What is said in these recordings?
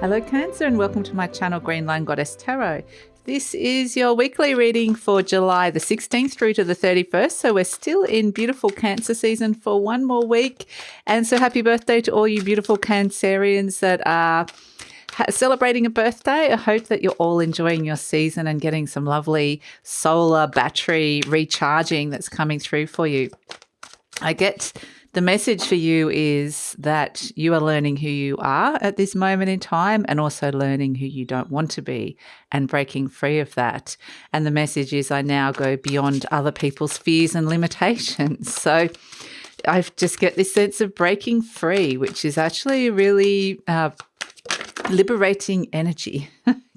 Hello Cancer and welcome to my channel GreenLion Goddess Tarot. This is your weekly reading for July the 16th through to the 31st. So we're still in beautiful Cancer season for one more week. And so happy birthday to all you beautiful Cancerians that are celebrating a birthday. I hope that you're all enjoying your season and getting some lovely solar battery recharging that's coming through for you. I get the message for you is that you are learning who you are at this moment in time and also learning who you don't want to be and breaking free of that. And the message is I now go beyond other people's fears and limitations. So I just get this sense of breaking free, which is actually really liberating energy.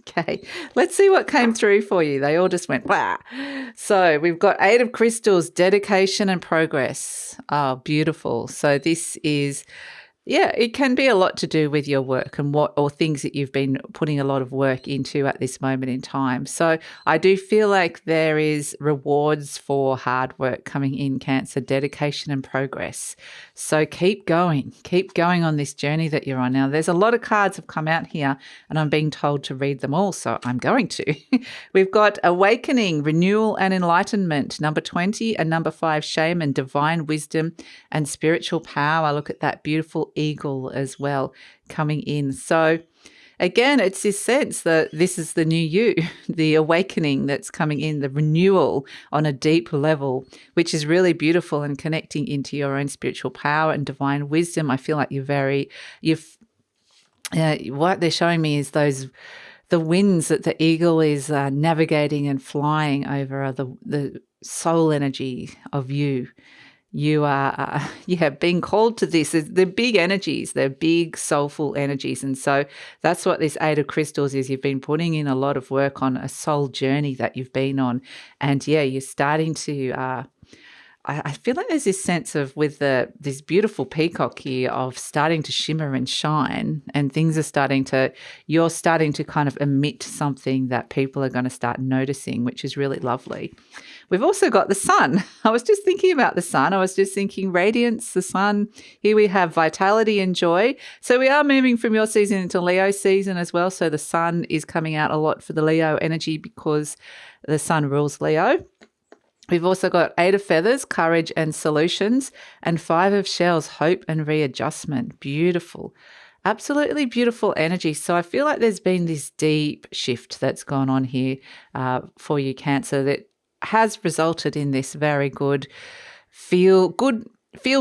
Okay, let's see what came through for you. They all just went, wow. So we've got 8 of Crystals, dedication and progress. Oh, beautiful. So this is, it can be a lot to do with your work and or things that you've been putting a lot of work into at this moment in time. So I do feel like there is rewards for hard work coming in, Cancer, dedication and progress. So keep going on this journey that you're on. Now, there's a lot of cards have come out here and I'm being told to read them all, so I'm going to. We've got awakening, renewal and enlightenment, number 20, and number 5, shame and divine wisdom and spiritual power. Look at that beautiful eagle as well coming in. So again, it's this sense that this is the new you, the awakening that's coming in, the renewal on a deep level, which is really beautiful and connecting into your own spiritual power and divine wisdom. I feel like what they're showing me is the winds that the eagle is navigating and flying over are the soul energy of you. You are being called to this. They're big energies. They're big soulful energies. And so that's what this 8 of Crystals is. You've been putting in a lot of work on a soul journey that you've been on. And you're starting to I feel like there's this sense of with this beautiful peacock here of starting to shimmer and shine, and things are you're starting to kind of emit something that people are going to start noticing, which is really lovely. We've also got the sun. I was just thinking about the sun. I was just thinking radiance, the sun. Here we have vitality and joy. So we are moving from your season into Leo season as well. So the sun is coming out a lot for the Leo energy because the sun rules Leo. We've also got 8 of feathers, courage and solutions, and 5 of shells, hope and readjustment. Beautiful. Absolutely beautiful energy. So I feel like there's been this deep shift that's gone on here for you, Cancer, that has resulted in this very good feel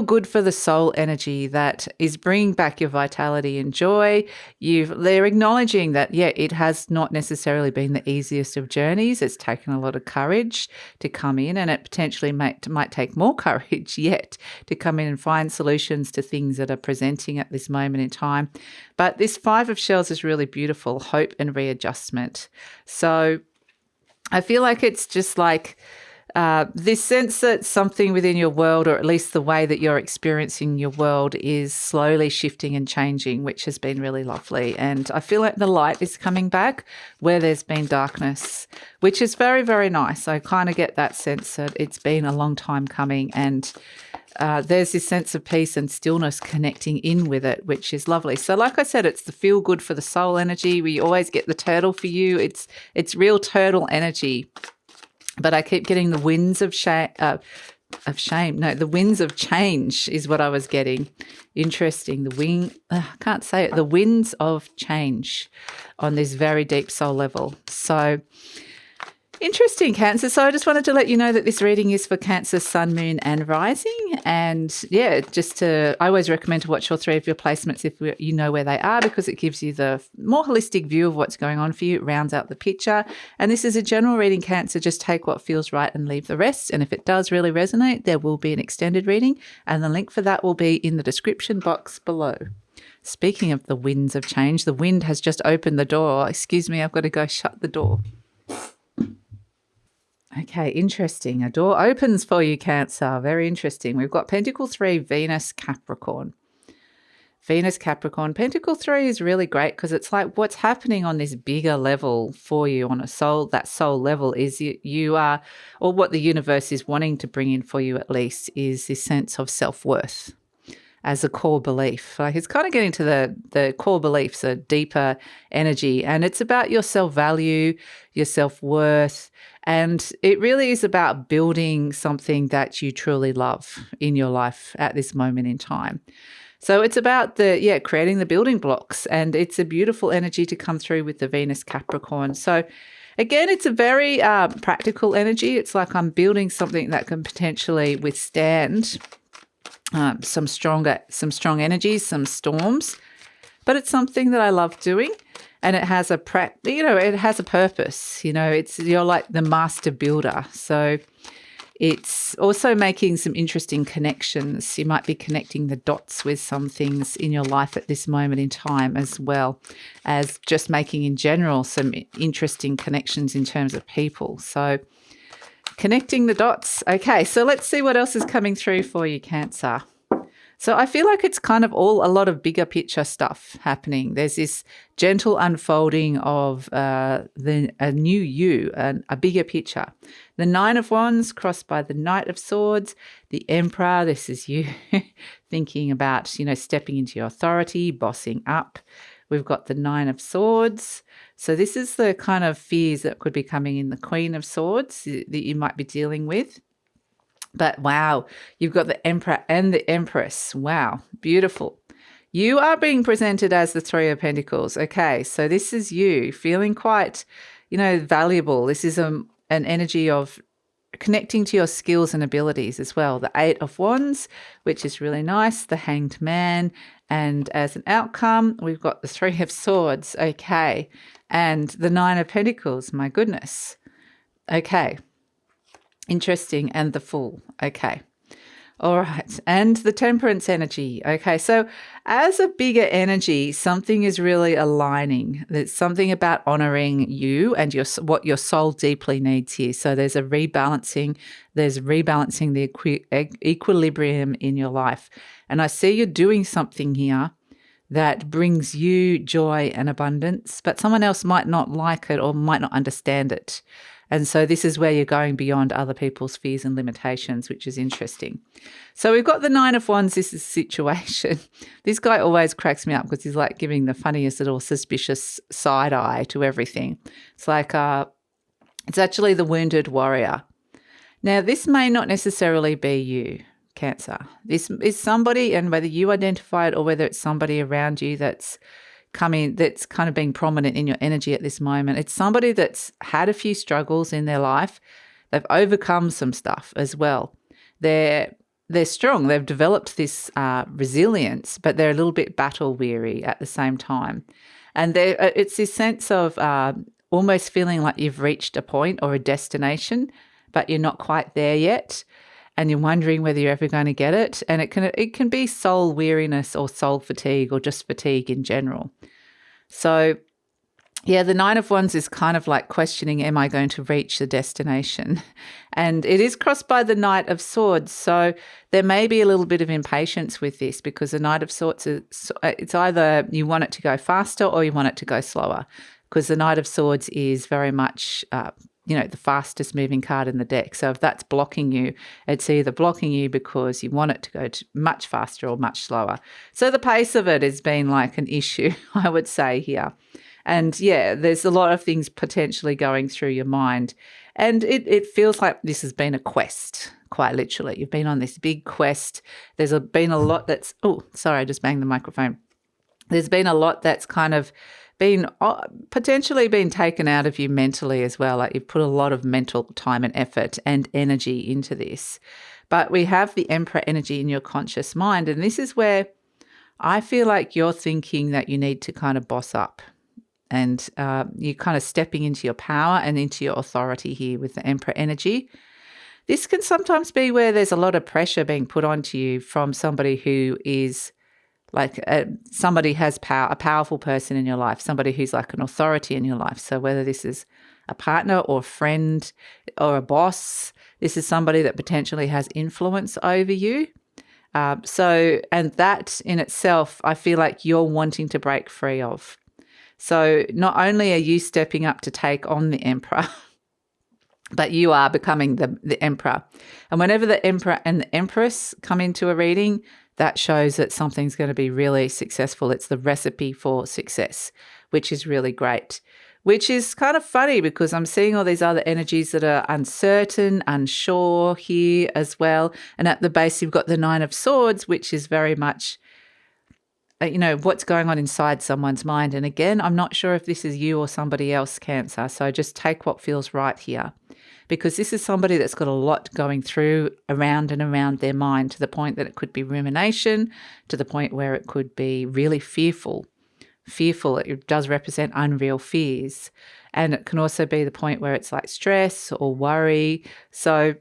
good for the soul energy that is bringing back your vitality and joy. They're acknowledging that, it has not necessarily been the easiest of journeys. It's taken a lot of courage to come in, and it potentially might take more courage yet to come in and find solutions to things that are presenting at this moment in time. But this 5 of shells is really beautiful, hope and readjustment. So I feel like it's just like this sense that something within your world, or at least the way that you're experiencing your world, is slowly shifting and changing, which has been really lovely. And I feel like the light is coming back where there's been darkness, which is very, very nice. I kind of get that sense that it's been a long time coming, and there's this sense of peace and stillness connecting in with it, which is lovely. So like I said, it's the feel good for the soul energy. We always get the turtle for you. It's real turtle energy. But I keep getting the winds of shame. The winds of change is what I was getting. Interesting. I can't say it. The winds of change on this very deep soul level. So interesting, Cancer. So I just wanted to let you know that this reading is for Cancer, Sun, Moon and Rising. And I always recommend to watch all 3 of your placements if you know where they are, because it gives you the more holistic view of what's going on for you. It rounds out the picture. And this is a general reading, Cancer. Just take what feels right and leave the rest. And if it does really resonate, there will be an extended reading, and the link for that will be in the description box below. Speaking of the winds of change, the wind has just opened the door. Excuse me, I've got to go shut the door. Okay, interesting. A door opens for you, Cancer. Very interesting. We've got Pentacle 3, Venus, Capricorn. Venus, Capricorn. Pentacle 3 is really great because it's like what's happening on this bigger level for you on that soul level is you are, or what the universe is wanting to bring in for you at least, is this sense of self-worth. as a core belief. Like it's kind of getting to the core beliefs, a deeper energy. And it's about your self-value, your self-worth. And it really is about building something that you truly love in your life at this moment in time. So it's about creating the building blocks, and it's a beautiful energy to come through with the Venus Capricorn. So again, it's a very practical energy. It's like I'm building something that can potentially withstand some strong energies, some storms, but it's something that I love doing, and it has it has a purpose. You're like the master builder. So it's also making some interesting connections. You might be connecting the dots with some things in your life at this moment in time, as well as just making in general some interesting connections in terms of people. So connecting the dots. Okay, so let's see what else is coming through for you, Cancer. So I feel like it's kind of a lot of bigger picture stuff happening. There's this gentle unfolding of a new you, a bigger picture. The Nine of Wands crossed by the Knight of Swords, the Emperor. This is you thinking about, stepping into your authority, bossing up. We've got the Nine of Swords. So this is the kind of fears that could be coming in the Queen of Swords that you might be dealing with. But wow, you've got the Emperor and the Empress. Wow, beautiful. You are being presented as the Three of Pentacles. Okay, so this is you feeling quite, valuable. This is an energy of connecting to your skills and abilities as well. The Eight of Wands, which is really nice, the Hanged Man, and as an outcome, we've got the Three of Swords. Okay, and the Nine of Pentacles. My goodness. Okay. Interesting. And the Fool. Okay. All right. And the Temperance energy. Okay. So as a bigger energy, something is really aligning. There's something about honoring you and what your soul deeply needs here. So there's a rebalancing. There's rebalancing the equilibrium in your life. And I see you're doing something here that brings you joy and abundance, but someone else might not like it or might not understand it. And so this is where you're going beyond other people's fears and limitations, which is interesting. So we've got the Nine of Wands. This is a situation. This guy always cracks me up because he's like giving the funniest little suspicious side eye to everything. It's like it's actually the Wounded Warrior. Now, this may not necessarily be you, Cancer. This is somebody, and whether you identify it or whether it's somebody around you that's that's kind of being prominent in your energy at this moment. It's somebody that's had a few struggles in their life. They've overcome some stuff as well. They're strong. They've developed this resilience, but they're a little bit battle weary at the same time. And it's this sense of almost feeling like you've reached a point or a destination, but you're not quite there yet. And you're wondering whether you're ever going to get it. And it can be soul weariness or soul fatigue or just fatigue in general. So, yeah, the Nine of Wands is kind of like questioning, am I going to reach the destination? And it is crossed by the Knight of Swords. So there may be a little bit of impatience with this because the Knight of Swords, it's either you want it to go faster or you want it to go slower, because the Knight of Swords is very much the fastest moving card in the deck. So if that's blocking you, it's either blocking you because you want it to go much faster or much slower. So the pace of it has been like an issue, I would say here. And yeah, there's a lot of things potentially going through your mind. And it feels like this has been a quest, quite literally. You've been on this big quest. There's been a lot that's, oh, sorry, I just banged the microphone. There's been a lot that's kind of been potentially been taken out of you mentally as well. Like you've put a lot of mental time and effort and energy into this. But we have the Emperor energy in your conscious mind. And this is where I feel like you're thinking that you need to kind of boss up. And you're kind of stepping into your power and into your authority here with the Emperor energy. This can sometimes be where there's a lot of pressure being put onto you from somebody who is like somebody has power, a powerful person in your life, somebody who's like an authority in your life. So whether this is a partner or a friend or a boss, this is somebody that potentially has influence over you. And that in itself, I feel like you're wanting to break free of. So not only are you stepping up to take on the Emperor, but you are becoming the Emperor. And whenever the Emperor and the Empress come into a reading, that shows that something's going to be really successful. It's the recipe for success, which is really great. Which is kind of funny because I'm seeing all these other energies that are uncertain, unsure here as well. And at the base, you've got the Nine of Swords, which is very much, what's going on inside someone's mind. And again, I'm not sure if this is you or somebody else, Cancer. So just take what feels right here, because this is somebody that's got a lot going through around and around their mind, to the point that it could be rumination, to the point where it could be really fearful. It does represent unreal fears. And it can also be the point where it's like stress or worry. So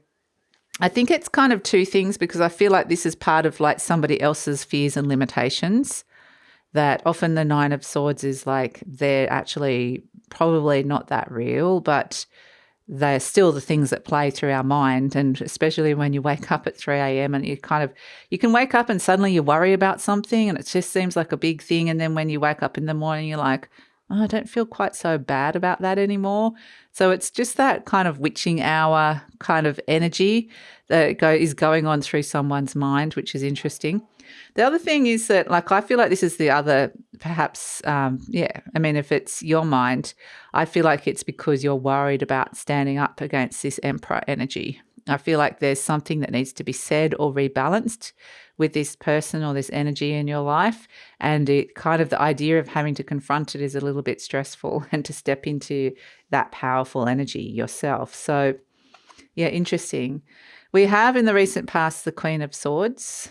I think it's kind of two things, because I feel like this is part of like somebody else's fears and limitations, that often the Nine of Swords is like they're actually probably not that real, but they're still the things that play through our mind. And especially when you wake up at 3 a.m. and you can wake up and suddenly you worry about something and it just seems like a big thing. And then when you wake up in the morning, you're like, oh, I don't feel quite so bad about that anymore. So it's just that kind of witching hour kind of energy that is going on through someone's mind, which is interesting. The other thing is that, like, I feel like this is the other, perhaps, if it's your mind, I feel like it's because you're worried about standing up against this Emperor energy. I feel like there's something that needs to be said or rebalanced with this person or this energy in your life. And it kind of, the idea of having to confront it is a little bit stressful, and to step into that powerful energy yourself. So, yeah, interesting. We have in the recent past the Queen of Swords.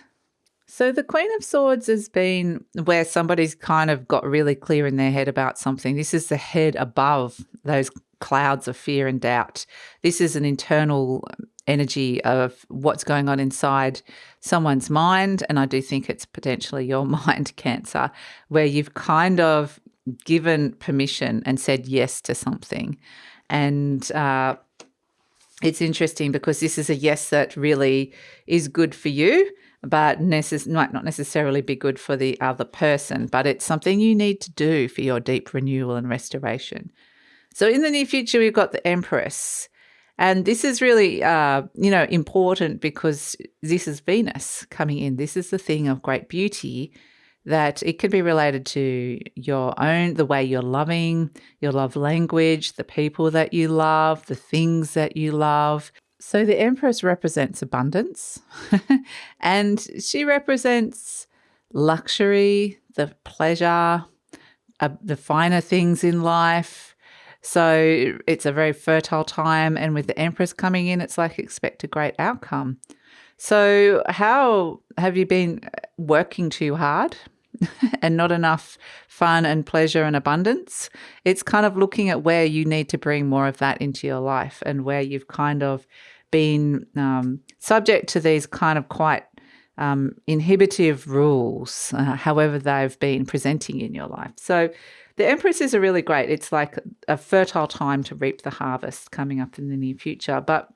So the Queen of Swords has been where somebody's kind of got really clear in their head about something. This is the head above those clouds of fear and doubt. This is an internal energy of what's going on inside someone's mind. And I do think it's potentially your mind, Cancer, where you've kind of given permission and said yes to something. And it's interesting because this is a yes that really is good for you, but might not necessarily be good for the other person, but it's something you need to do for your deep renewal and restoration. So in the near future, we've got the Empress. And this is really, important because this is Venus coming in. This is the thing of great beauty, that it can be related to the way you're loving, your love language, the people that you love, the things that you love. So the Empress represents abundance and she represents luxury, the pleasure, the finer things in life. So it's a very fertile time. And with the Empress coming in, it's like expect a great outcome. So how have you been working too hard and not enough fun and pleasure and abundance? It's kind of looking at where you need to bring more of that into your life, and where you've kind of been subject to these kind of quite inhibitive rules, however they've been presenting in your life. So the Empress is really great. It's like a fertile time to reap the harvest coming up in the near future. But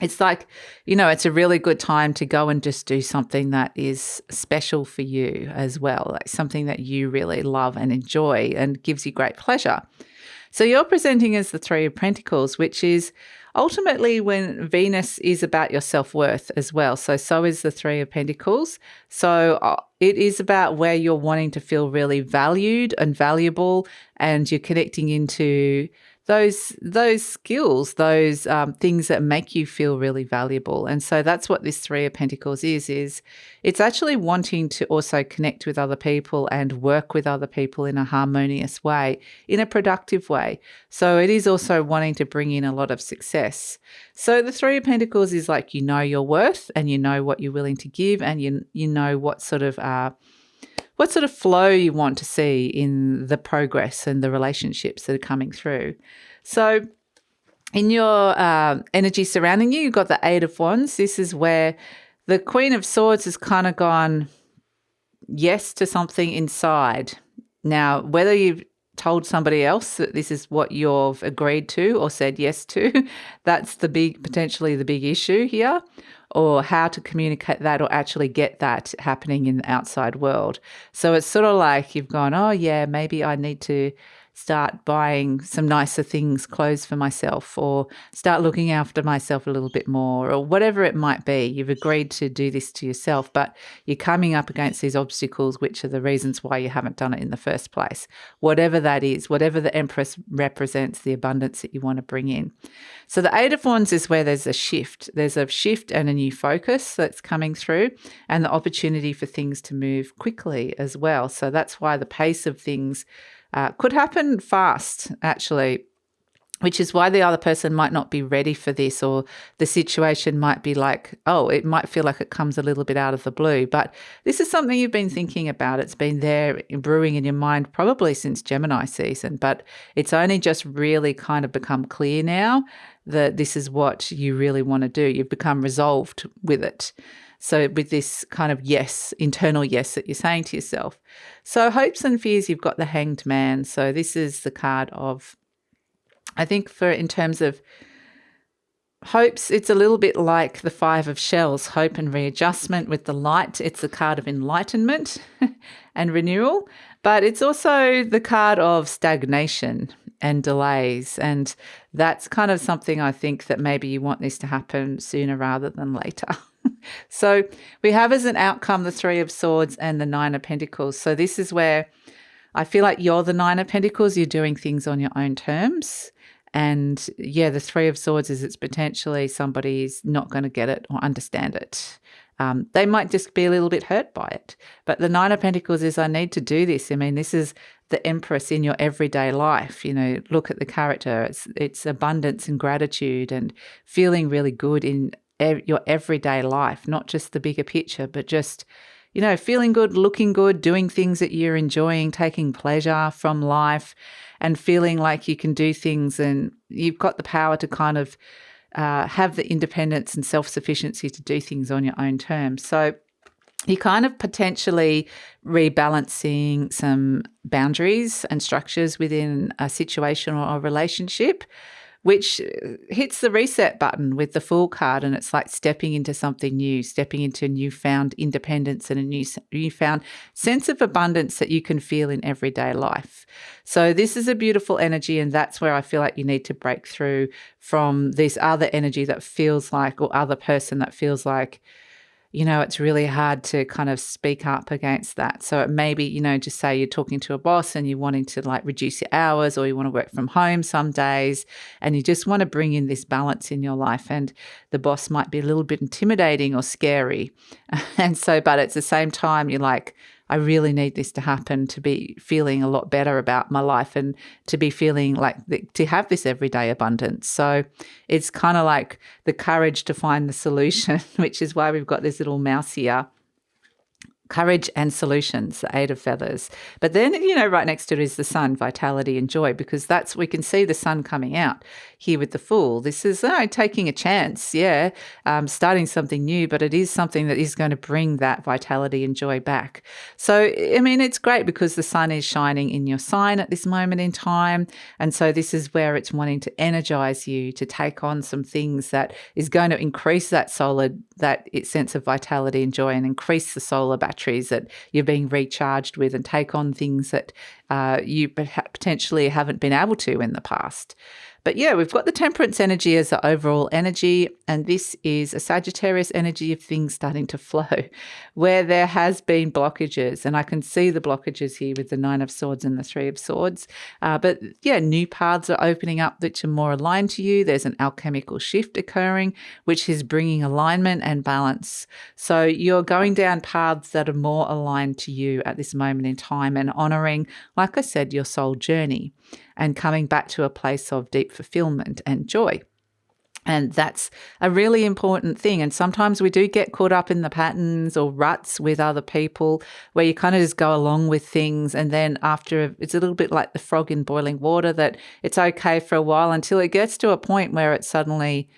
it's like, it's a really good time to go and just do something that is special for you as well, like something that you really love and enjoy and gives you great pleasure. So you're presenting as the Three of Pentacles, which is ultimately when Venus is about your self-worth as well. So is the Three of Pentacles. So it is about where you're wanting to feel really valued and valuable, and you're connecting into those skills, those things that make you feel really valuable. And so that's what this Three of Pentacles is it's actually wanting to also connect with other people and work with other people in a harmonious way, in a productive way. So it is also wanting to bring in a lot of success. So the Three of Pentacles is like, your worth, and you know what you're willing to give, and you know what sort of flow you want to see in the progress and the relationships that are coming through. So in your energy surrounding you, you've got the Eight of Wands. This is where the Queen of Swords has kind of gone yes to something inside. Now, whether you've told somebody else that this is what you've agreed to or said yes to, that's potentially the big issue here, or how to communicate that or actually get that happening in the outside world. So it's sort of like you've gone, oh yeah, maybe I need to start buying some nicer things, clothes for myself, or start looking after myself a little bit more, or whatever it might be. You've agreed to do this to yourself, but you're coming up against these obstacles, which are the reasons why you haven't done it in the first place. Whatever that is, whatever the Empress represents, the abundance that you want to bring in. So the Eight of Wands is where there's a shift. There's a shift and a new focus that's coming through, and the opportunity for things to move quickly as well. So that's why the pace of things could happen fast, actually, which is why the other person might not be ready for this, or the situation might be like, oh, it might feel like it comes a little bit out of the blue. But this is something you've been thinking about. It's been there brewing in your mind probably since Gemini season, but it's only just really kind of become clear now that this is what you really want to do. You've become resolved with it. So with this kind of yes, internal yes that you're saying to yourself. So hopes and fears, you've got the Hanged Man. So this is the card of, I think for in terms of hopes, it's a little bit like the Five of Shells, hope and readjustment with the light. It's the card of enlightenment and renewal, but it's also the card of stagnation and delays. And that's kind of something I think that maybe you want this to happen sooner rather than later. So we have as an outcome the Three of Swords and the Nine of Pentacles. So this is where I feel like you're the Nine of Pentacles. You're doing things on your own terms. And yeah, the Three of Swords is it's potentially somebody's not going to get it or understand it. They might just be a little bit hurt by it. But the Nine of Pentacles is I need to do this. I mean, this is the Empress in your everyday life. You know, look at the character. It's abundance and gratitude and feeling really good in your everyday life, not just the bigger picture, but just, you know, feeling good, looking good, doing things that you're enjoying, taking pleasure from life and feeling like you can do things and you've got the power to kind of have the independence and self-sufficiency to do things on your own terms. So you're kind of potentially rebalancing some boundaries and structures within a situation or a relationship, which hits the reset button with the Fool card, and it's like stepping into something new, stepping into newfound independence and a newfound sense of abundance that you can feel in everyday life. So this is a beautiful energy, and that's where I feel like you need to break through from this other energy that feels like, or other person that feels like, you know, it's really hard to kind of speak up against that. So it may be, you know, just say you're talking to a boss and you're wanting to like reduce your hours, or you want to work from home some days and you just want to bring in this balance in your life, and the boss might be a little bit intimidating or scary. And so, but at the same time, you're like, I really need this to happen to be feeling a lot better about my life and to be feeling like to have this everyday abundance. So it's kind of like the courage to find the solution, which is why we've got this little mouse here. Courage and solutions, the Eight of Feathers. But then, you know, right next to it is the Sun, vitality and joy, because that's, we can see the Sun coming out here with the Fool. This is taking a chance, starting something new, but it is something that is going to bring that vitality and joy back. So, I mean, it's great because the Sun is shining in your sign at this moment in time. And so this is where it's wanting to energize you to take on some things that is going to increase that sense of vitality and joy, and increase the solar batteries that you're being recharged with, and take on things that you potentially haven't been able to in the past. But yeah, we've got the Temperance energy as the overall energy, and this is a Sagittarius energy of things starting to flow, where there has been blockages, and I can see the blockages here with the Nine of Swords and the Three of Swords. But yeah, new paths are opening up which are more aligned to you. There's an alchemical shift occurring, which is bringing alignment and balance. So you're going down paths that are more aligned to you at this moment in time, and honouring, like I said, your soul journey, and coming back to a place of deep fulfillment and joy. And that's a really important thing. And sometimes we do get caught up in the patterns or ruts with other people, where you kind of just go along with things. And then after, it's a little bit like the frog in boiling water, that it's okay for a while until it gets to a point where it's suddenly,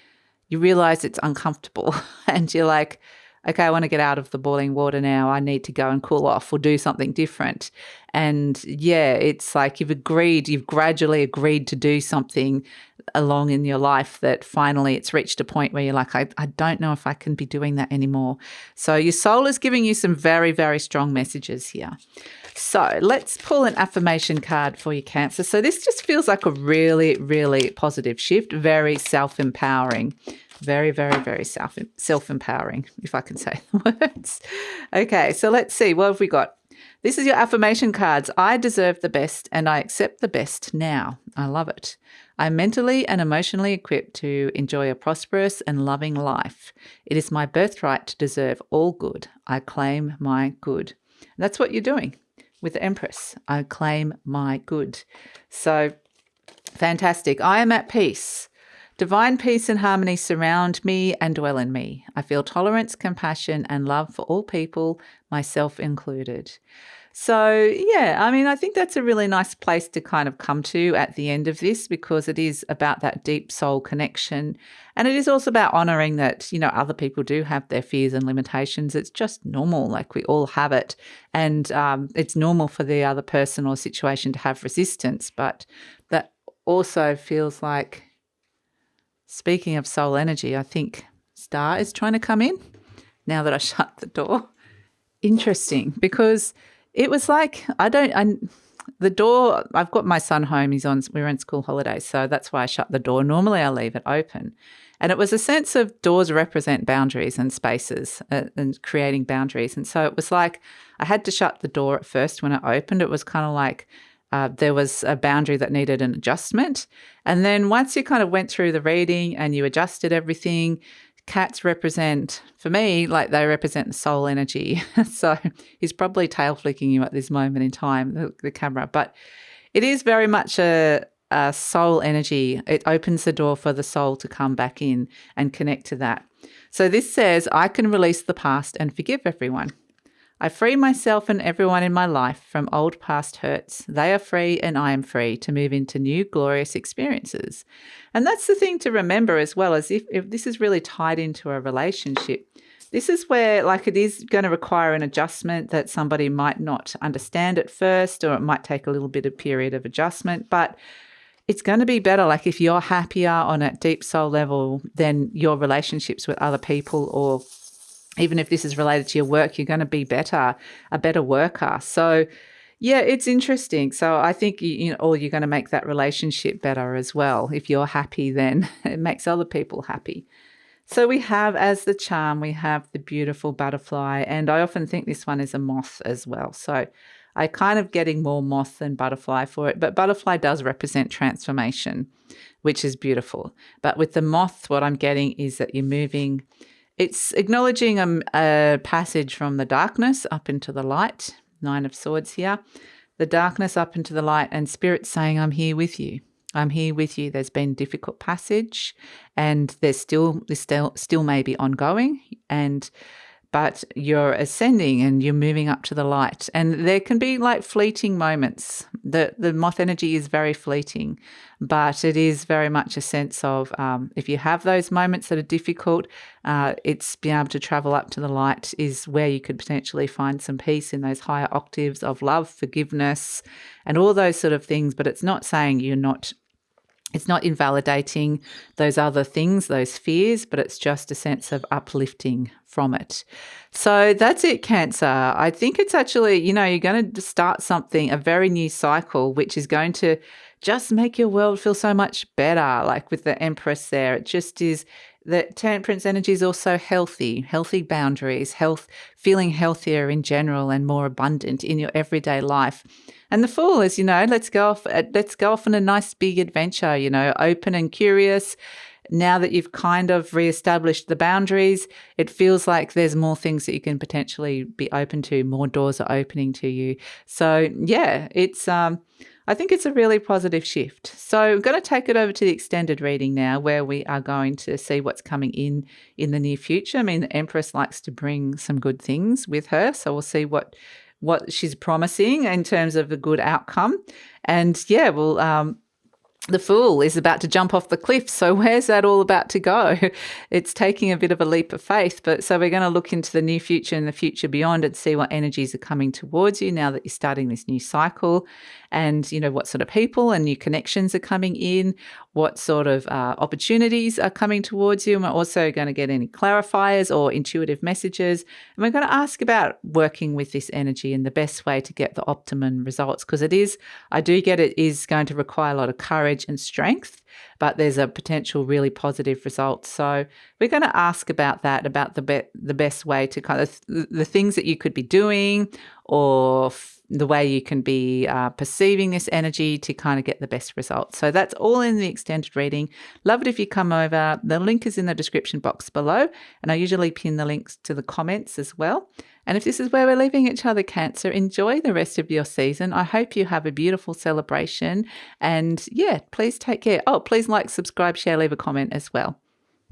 you realize it's uncomfortable and you're like, okay, I want to get out of the boiling water now. I need to go and cool off or do something different. And yeah, it's like you've gradually agreed to do something along in your life that finally it's reached a point where you're like, I don't know if I can be doing that anymore. So your soul is giving you some very, very strong messages here. So let's pull an affirmation card for you, Cancer. So this just feels like a really, really positive shift, very self-empowering. Very, very, very self-empowering, if I can say the words. Okay, so let's see. What have we got? This is your affirmation cards. I deserve the best and I accept the best now. I love it. I'm mentally and emotionally equipped to enjoy a prosperous and loving life. It is my birthright to deserve all good. I claim my good. And that's what you're doing with the Empress. I claim my good. So fantastic. I am at peace. Divine peace and harmony surround me and dwell in me. I feel tolerance, compassion, and love for all people, myself included. So, yeah, I mean, I think that's a really nice place to kind of come to at the end of this, because it is about that deep soul connection. And it is also about honoring that, you know, other people do have their fears and limitations. It's just normal, like we all have it. And it's normal for the other person or situation to have resistance. But that also feels like, speaking of soul energy, I think Star is trying to come in now that I shut the door. Interesting, because it was like, the door, I've got my son home, we're on school holidays, so that's why I shut the door. Normally I leave it open. And it was a sense of doors represent boundaries and spaces and creating boundaries. And so it was like I had to shut the door at first when it opened. It was kind of like there was a boundary that needed an adjustment. And then once you kind of went through the reading and you adjusted everything, cats represent, for me, like they represent the soul energy. So he's probably tail flicking you at this moment in time, the camera. But it is very much a soul energy. It opens the door for the soul to come back in and connect to that. So this says, I can release the past and forgive everyone. I free myself and everyone in my life from old past hurts. They are free and I am free to move into new glorious experiences. And that's the thing to remember as well, as if this is really tied into a relationship. This is where, like, it is going to require an adjustment that somebody might not understand at first, or it might take a little bit of period of adjustment, but it's going to be better. Like if you're happier on a deep soul level, then your relationships with other people, or even if this is related to your work, you're going to be a better worker. So, yeah, it's interesting. So I think, you're going to make that relationship better as well. If you're happy, then it makes other people happy. So we have, as the charm, we have the beautiful butterfly. And I often think this one is a moth as well. So I kind of getting more moth than butterfly for it. But butterfly does represent transformation, which is beautiful. But with the moth, what I'm getting is that you're moving. It's acknowledging a passage from the darkness up into the light. 9 of Swords here. The darkness up into the light, and Spirit saying, I'm here with you. I'm here with you. There's been difficult passage, and this still may be ongoing, but you're ascending and you're moving up to the light. And there can be like fleeting moments. The moth energy is very fleeting, but it is very much a sense of if you have those moments that are difficult, it's being able to travel up to the light is where you could potentially find some peace in those higher octaves of love, forgiveness, and all those sort of things. But it's not saying it's not invalidating those other things, those fears, but it's just a sense of uplifting from it. So that's it, Cancer. I think it's actually, you're going to start something, a very new cycle, which is going to just make your world feel so much better. Like with the Empress there, it just is. The Temperance energy is also healthy boundaries, feeling healthier in general and more abundant in your everyday life. And the Fool is, let's go off on a nice big adventure, open and curious. Now that you've kind of reestablished the boundaries, it feels like there's more things that you can potentially be open to, more doors are opening to you. So yeah, I think it's a really positive shift. So I'm going to take it over to the extended reading now, where we are going to see what's coming in the near future. I mean, the Empress likes to bring some good things with her, so we'll see what she's promising in terms of a good outcome. And yeah, we'll the Fool is about to jump off the cliff. So where's that all about to go? It's taking a bit of a leap of faith. But so we're going to look into the near future and the future beyond and see what energies are coming towards you now that you're starting this new cycle, and, you know, what sort of people and new connections are coming in, what sort of opportunities are coming towards you. And we're also going to get any clarifiers or intuitive messages. And we're going to ask about working with this energy and the best way to get the optimum results, because I do get it is going to require a lot of courage and strength, but there's a potential really positive result. So we're going to ask about that, about the best way to kind of the things that you could be doing, or the way you can be perceiving this energy to kind of get the best results. So that's all in the extended reading. Love it if you come over. The link is in the description box below, and I usually pin the links to the comments as well. And if this is where we're leaving each other, Cancer, enjoy the rest of your season. I hope you have a beautiful celebration. And yeah, please take care. Oh, please like, subscribe, share, leave a comment as well.